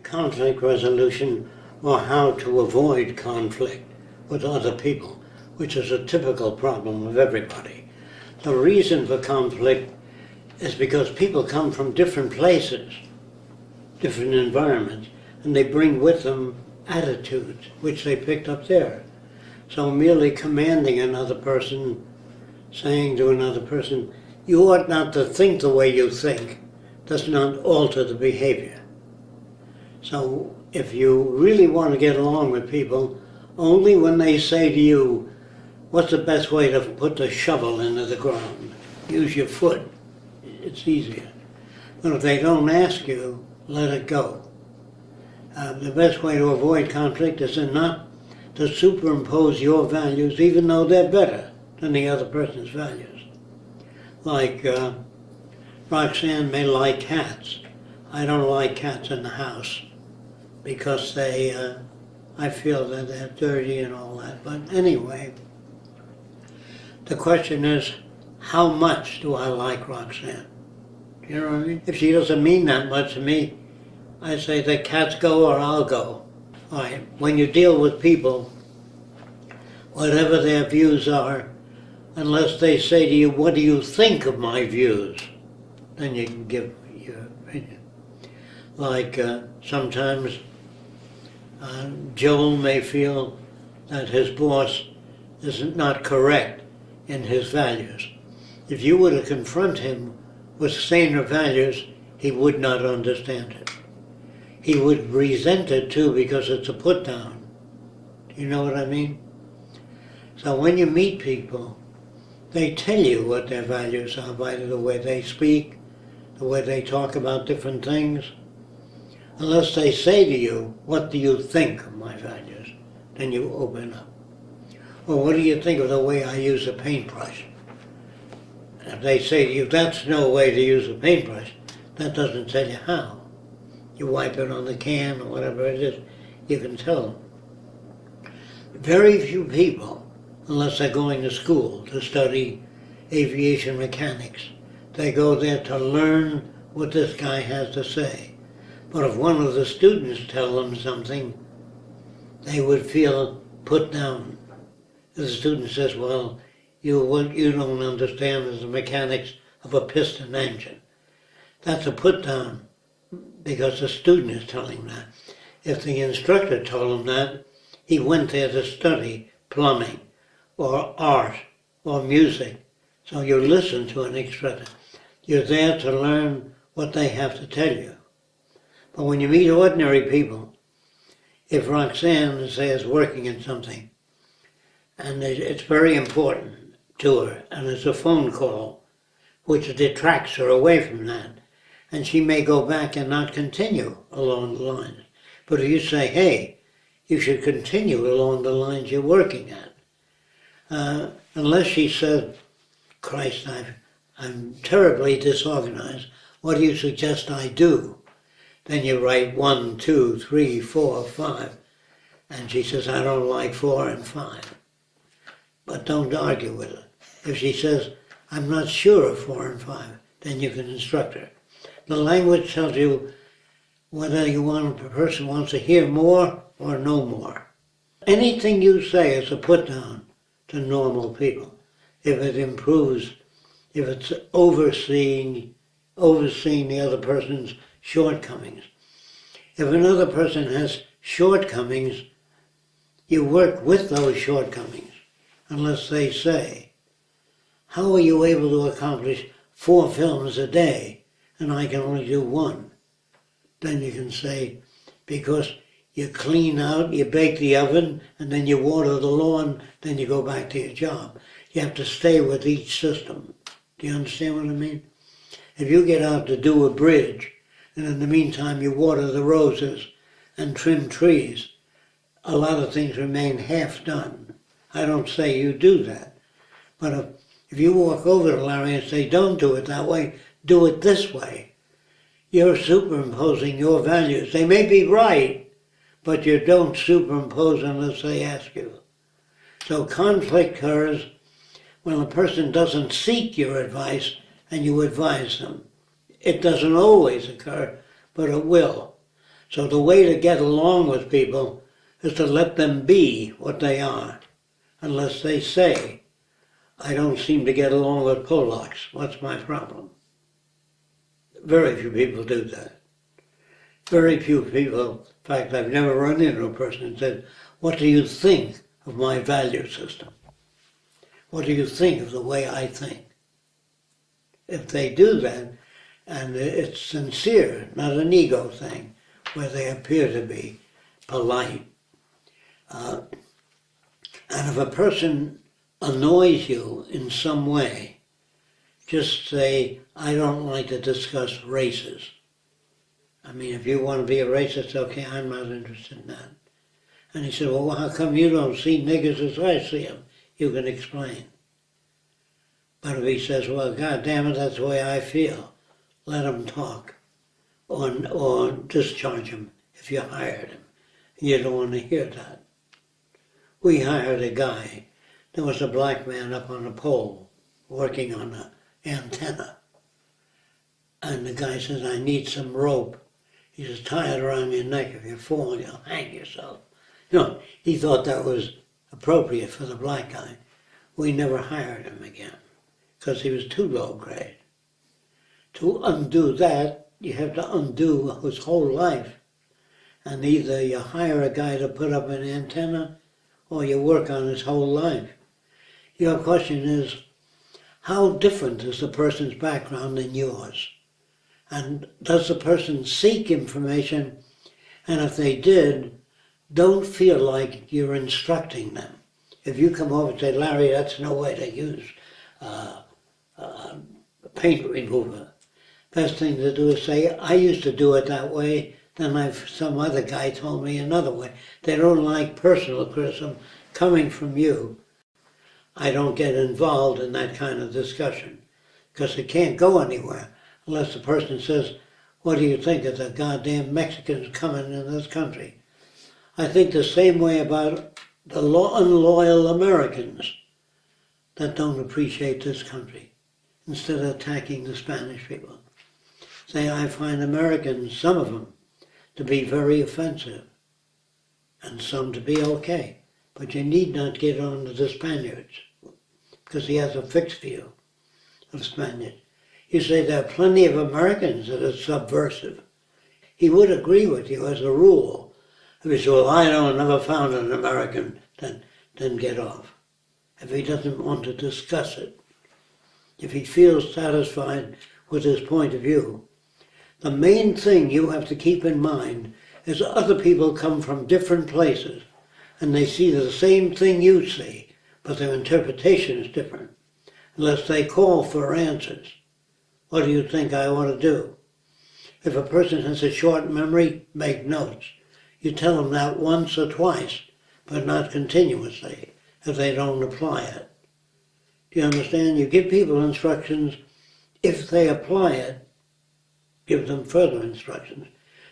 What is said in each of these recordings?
Conflict resolution, or how to avoid conflict with other people, which is a typical problem of everybody. The reason for conflict is because people come from different places, different environments, and they bring with them attitudes which they picked up there. So merely commanding another person, saying to another person, you ought not to think the way you think, does not alter the behavior. So if you really want to get along with people, only when they say to you, what's the best way to put the shovel into the ground? Use your foot. It's easier. But if they don't ask you, let it go. The best way to avoid conflict is not to superimpose your values, even though they're better than the other person's values. Like Roxanne may like cats. I don't like cats in the house because I feel that they're dirty and all that. But anyway, the question is, how much do I like Roxanne? You know what I mean? If she doesn't mean that much to me, I say the cats go or I'll go. All right. When you deal with people, whatever their views are, unless they say to you, what do you think of my views? Then you can give your opinion. Like sometimes Joel may feel that his boss is not correct in his values. If you were to confront him with saner values, he would not understand it. He would resent it too because it's a put down. Do you know what I mean? So when you meet people, they tell you what their values are by the way they speak, the way they talk about different things. Unless they say to you, what do you think of my values? Then you open up. Well, what do you think of the way I use a paintbrush? If they say to you, that's no way to use a paintbrush, that doesn't tell you how. You wipe it on the can or whatever it is, you can tell them. Very few people, unless they're going to school to study aviation mechanics, they go there to learn what this guy has to say. But if one of the students tell them something, they would feel put down. The student says, well, what you don't understand is the mechanics of a piston engine. That's a put down because the student is telling that. If the instructor told him that, he went there to study plumbing or art or music. So you listen to an instructor. You're there to learn what they have to tell you. But when you meet ordinary people, if Roxanne, say, is working in something, and it's very important to her, and it's a phone call, which detracts her away from that, and she may go back and not continue along the lines. But if you say, hey, you should continue along the lines you're working at, unless she said, Christ, I'm terribly disorganized, what do you suggest I do? Then you write 1, 2, 3, 4, 5. And she says, I don't like 4 and 5. But don't argue with her. If she says, I'm not sure of 4 and 5, then you can instruct her. The language tells you whether a person wants to hear more or know more. Anything you say is a put down to normal people. If it improves, if it's overseeing the other person's shortcomings. If another person has shortcomings, you work with those shortcomings, unless they say, how are you able to accomplish 4 films a day and I can only do 1? Then you can say, because you clean out, you bake the oven, and then you water the lawn, then you go back to your job. You have to stay with each system. Do you understand what I mean? If you get out to do a bridge, and in the meantime you water the roses and trim trees, a lot of things remain half done. I don't say you do that. But if you walk over to Larry and say, don't do it that way, do it this way, you're superimposing your values. They may be right, but you don't superimpose unless they ask you. So conflict occurs when a person doesn't seek your advice and you advise them. It doesn't always occur, but it will. So the way to get along with people is to let them be what they are, unless they say, I don't seem to get along with Polacks. What's my problem? Very few people do that. Very few people, in fact, I've never run into a person and said, what do you think of my value system? What do you think of the way I think? If they do that, and it's sincere, not an ego thing, where they appear to be polite. And if a person annoys you in some way, just say, I don't like to discuss races. I mean, if you want to be a racist, okay, I'm not interested in that. And he said, well, how come you don't see niggers as I see them? You can explain. But if he says, well, God damn it, that's the way I feel, let him talk. Or discharge him if you hired him. You don't want to hear that. We hired a guy. There was a black man up on a pole working on an antenna. And the guy says, I need some rope. He says, tie it around your neck. If you fall, you'll hang yourself. You know, he thought that was appropriate for the black guy. We never hired him again because he was too low grade. To undo that, you have to undo his whole life. And either you hire a guy to put up an antenna or you work on his whole life. Your question is, how different is the person's background than yours? And does the person seek information? And if they did, don't feel like you're instructing them. If you come over and say, Larry, that's no way to use paint remover. Best thing to do is say, I used to do it that way, then some other guy told me another way. They don't like personal criticism coming from you. I don't get involved in that kind of discussion because it can't go anywhere unless the person says, what do you think of the goddamn Mexicans coming in this country? I think the same way about the unloyal Americans that don't appreciate this country, instead of attacking the Spanish people. Say, I find Americans, some of them, to be very offensive, and some to be okay. But you need not get on to the Spaniards, because he has a fixed view of Spaniards. You say there are plenty of Americans that are subversive. He would agree with you as a rule. If he said, well, I never found an American, then get off. If he doesn't want to discuss it, if he feels satisfied with his point of view, the main thing you have to keep in mind is other people come from different places and they see the same thing you see, but their interpretation is different. Unless they call for answers. What do you think I ought to do? If a person has a short memory, make notes. You tell them that once or twice, but not continuously, if they don't apply it. Do you understand? You give people instructions. If they apply it, give them further instructions.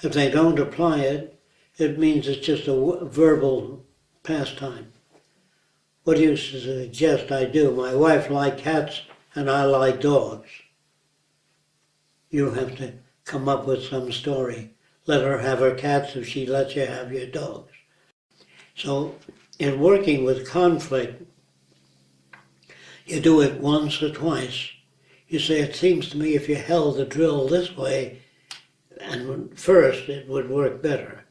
If they don't apply it, it means it's just a verbal pastime. What do you suggest I do? My wife likes cats and I like dogs. You have to come up with some story. Let her have her cats if she lets you have your dogs. So in working with conflict, you do it once or twice. You say, it seems to me if you held the drill this way, and first it would work better.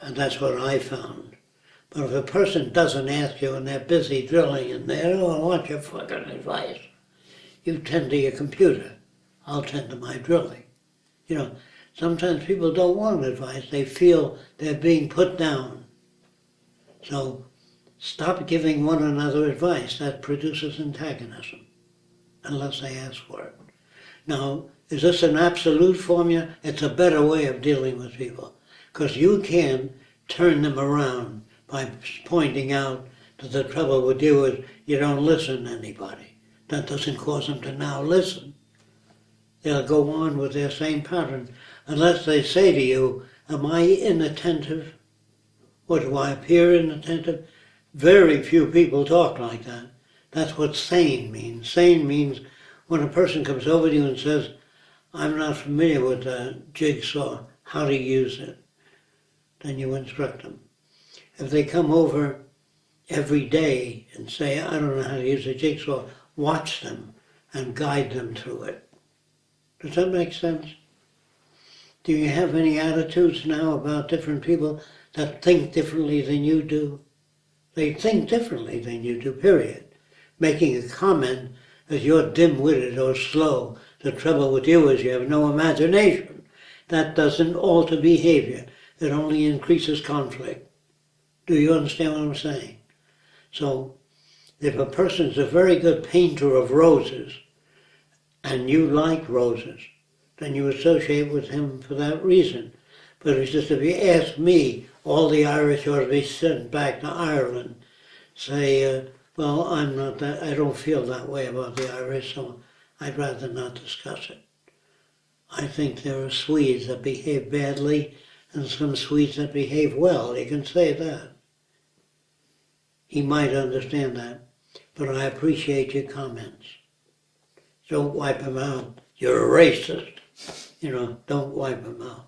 And that's what I found. But if a person doesn't ask you and they're busy drilling and they don't want your fucking advice, you tend to your computer. I'll tend to my drilling. You know, sometimes people don't want advice. They feel they're being put down. So stop giving one another advice. That produces antagonism, unless they ask for it. Now, is this an absolute formula? It's a better way of dealing with people, because you can turn them around by pointing out that the trouble with you is you don't listen to anybody. That doesn't cause them to now listen. They'll go on with their same pattern unless they say to you, am I inattentive? Or do I appear inattentive? Very few people talk like that. That's what sane means. Sane means when a person comes over to you and says, I'm not familiar with the jigsaw, how to use it. then you instruct them. If they come over every day and say, I don't know how to use a jigsaw, watch them and guide them through it. Does that make sense? Do you have any attitudes now about different people that think differently than you do? They think differently than you do, period. Making a comment that you're dim-witted or slow. The trouble with you is you have no imagination. That doesn't alter behavior. It only increases conflict. Do you understand what I'm saying? So, if a person's a very good painter of roses, and you like roses, then you associate with him for that reason. But it's just if you ask me, all the Irish ought to be sent back to Ireland, say, well, I'm not that, I don't feel that way about the Irish, so I'd rather not discuss it. I think there are Swedes that behave badly and some Swedes that behave well. You can say that. He might understand that, but I appreciate your comments. Don't wipe him out. You're a racist. Don't wipe him out.